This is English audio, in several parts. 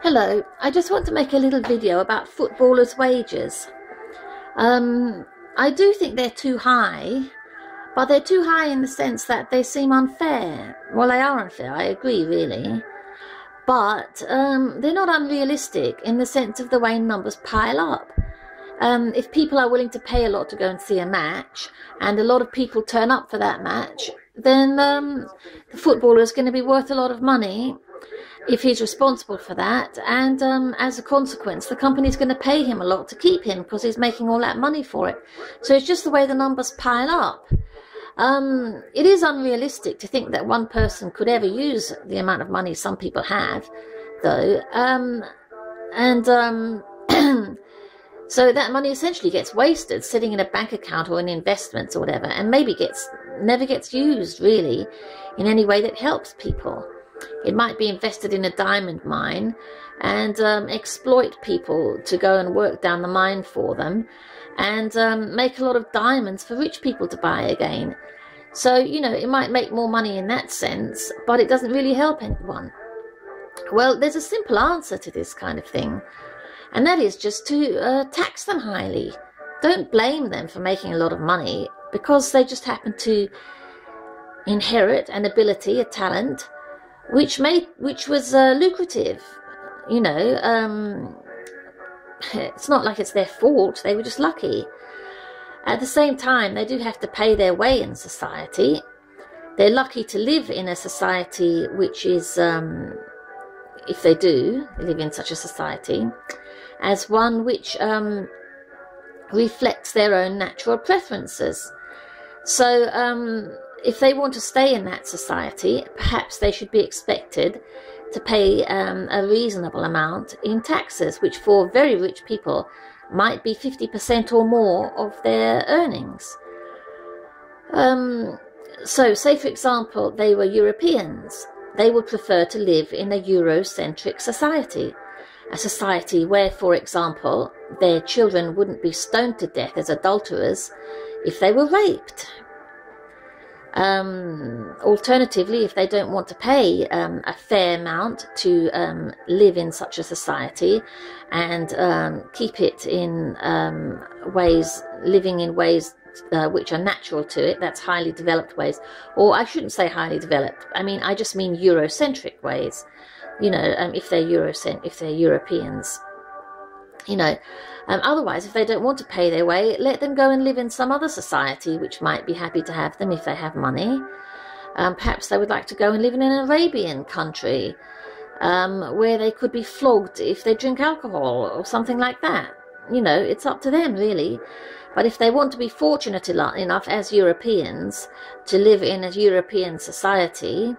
Hello, I just want to make a little video about footballers' wages. I do think they're too high, but they're too high in the sense that they seem unfair. Well, they are unfair, I agree, really. But they're not unrealistic in the sense of the way numbers pile up. If people are willing to pay a lot to go and see a match, and a lot of people turn up for that match, then the footballer is going to be worth a lot of money if he's responsible for that, and as a consequence the company's going to pay him a lot to keep him because he's making all that money for it. So it's just the way the numbers pile up. It is unrealistic to think that one person could ever use the amount of money some people have, though, so that money essentially gets wasted sitting in a bank account or in investments or whatever, and maybe never gets used really in any way that helps people. It might be invested in a diamond mine and exploit people to go and work down the mine for them, and make a lot of diamonds for rich people to buy again. So, you know, it might make more money in that sense, but it doesn't really help anyone. Well, there's a simple answer to this kind of thing, and that is just to tax them highly. Don't blame them for making a lot of money because they just happen to inherit an ability, a talent, which was lucrative. You know, it's not like it's their fault, they were just lucky. At the same time, they do have to pay their way in society. They're lucky to live in a society which is, if they do live in such a society, as one which reflects their own natural preferences. So if they want to stay in that society, perhaps they should be expected to pay a reasonable amount in taxes, which for very rich people might be 50% or more of their earnings. So say, for example, they were Europeans. They would prefer to live in a Eurocentric society, a society where, for example, their children wouldn't be stoned to death as adulterers if they were raped. Alternatively, if they don't want to pay a fair amount to live in such a society and keep it in living in ways which are natural to it, that's highly developed ways, or I shouldn't say highly developed, I just mean Eurocentric ways, you know, if they're Europeans. You know, otherwise, if they don't want to pay their way, let them go and live in some other society which might be happy to have them if they have money. Perhaps they would like to go and live in an Arabian country where they could be flogged if they drink alcohol or something like that. You know, it's up to them really. But if they want to be fortunate enough as Europeans to live in a European society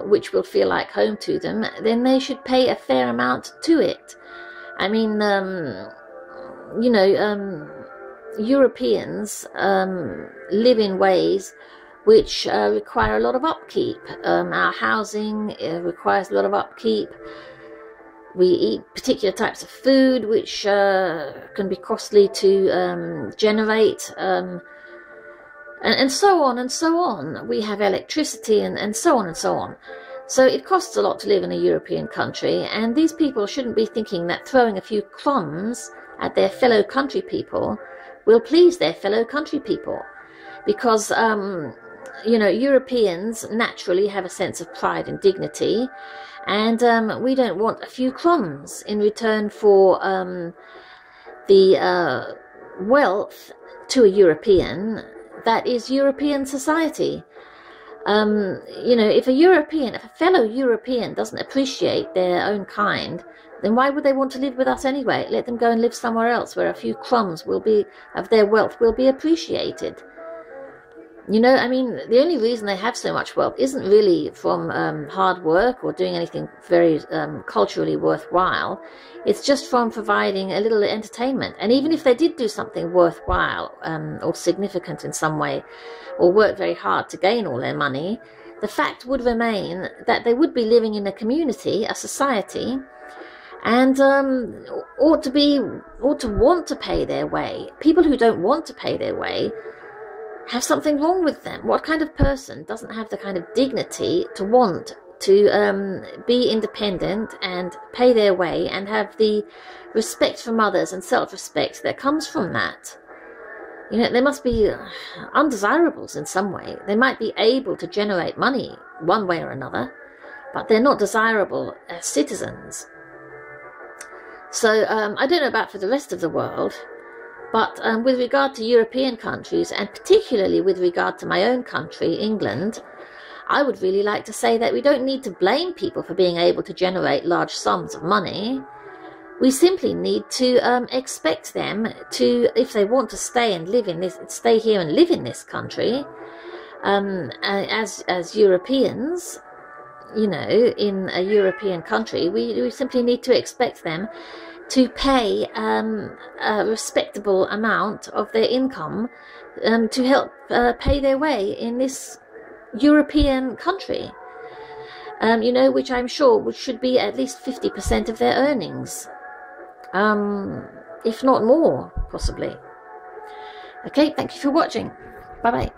which will feel like home to them, then they should pay a fair amount to it. You know, Europeans live in ways which require a lot of upkeep. Our housing requires a lot of upkeep. We eat particular types of food which can be costly to generate, and so on and so on. We have electricity and so on and so on. So it costs a lot to live in a European country, and these people shouldn't be thinking that throwing a few crumbs at their fellow country people will please their fellow country people. Because, you know, Europeans naturally have a sense of pride and dignity, and we don't want a few crumbs in return for the wealth to a European that is European society. You know, if a fellow European doesn't appreciate their own kind, then why would they want to live with us anyway? Let them go and live somewhere else where a few crumbs of their wealth will be appreciated. You know, the only reason they have so much wealth isn't really from hard work or doing anything very culturally worthwhile. It's just from providing a little entertainment. And even if they did do something worthwhile or significant in some way, or work very hard to gain all their money, the fact would remain that they would be living in a community, a society, and ought to want to pay their way. People who don't want to pay their way have something wrong with them. What kind of person doesn't have the kind of dignity to want to be independent and pay their way and have the respect from others and self-respect that comes from that. You know, they must be undesirables in some way. They might be able to generate money one way or another, but they're not desirable as citizens. So I don't know about for the rest of the world, but with regard to European countries, and particularly with regard to my own country, England, I would really like to say that we don't need to blame people for being able to generate large sums of money. We simply need to expect them to, if they want to stay here and live in this country, as Europeans, you know, in a European country, we simply need to expect them to pay a respectable amount of their income to help pay their way in this European country, you know, which I'm sure should be at least 50% of their earnings, if not more, possibly. Okay, thank you for watching. Bye-bye.